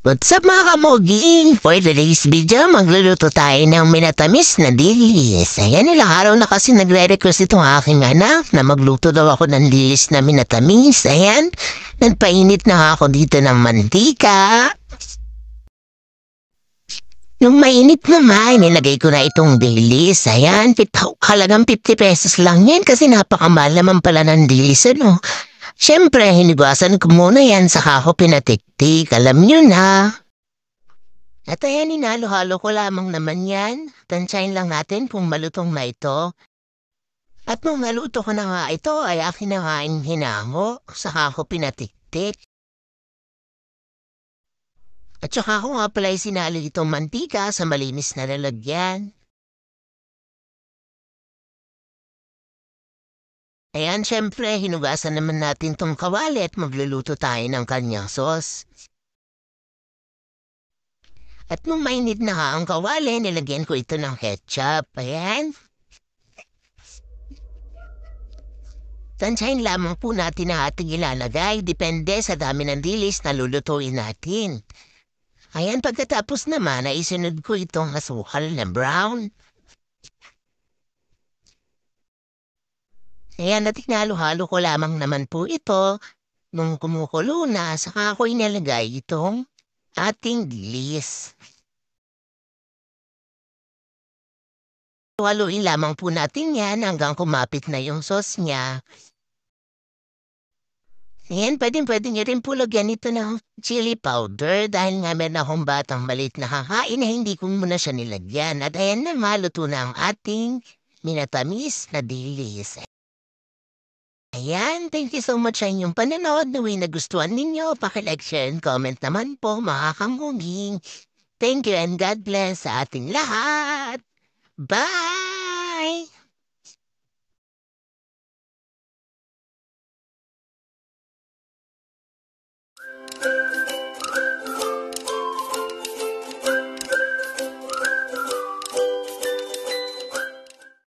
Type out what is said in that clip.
What's up mga kamoging? For today's video, magluluto tayo ng minatamis na dilis. Ayan, ilang araw na kasi nagre-request itong aking anak na magluto daw ako ng dilis na minatamis. Ayan, nagpainit na ako dito ng mantika. Nung mainit naman, nilagay ko na itong dilis. Ayan, halagang 50 pesos lang yan kasi napakamahal naman pala ng dilis, ano? Siyempre, hinigasan ko muna yan saka ako pinatiktik. Alam nyo na. At ayan, hinalo-halo ko lamang naman yan. Tansyahin lang natin kung malutong na ito. At nung naluto ko na nga ito, ay akin na nga hinango. Saka ako pinatiktik. At saka ako nga pala sinali itong mantika sa malinis na lalagyan. Ayan, syempre, hinugasan naman natin tong kawali at magluluto tayo ng kanyang sauce. At nung mainit na nga ang kawali, nilagyan ko ito ng ketchup. Ayan. Tansyahin lamang po natin ang ating ilalagay. Depende sa dami ng dilis na lulutuin natin. Ayan, pagkatapos naman, ay isunod ko itong asukal na brown. Ayan, at hinalo-halo ko lamang naman po ito. Nung kumukulo na, saka ako inalagay itong ating dilis. Haluin lamang po natin yan hanggang kumapit na yung sauce niya. Ayan, pwedeng nyo rin po lagyan ito ng chili powder dahil nga meron akong batang maliit na kakain na hindi ko muna siya nilagyan. At ayan na, maluto na ang ating minatamis na dilis. Ayan, thank you so much sa inyong panonood. Naway nagustuhan ninyo, pakilike, share, and comment naman po mga kamuging. Thank you and God bless sa ating lahat. Bye!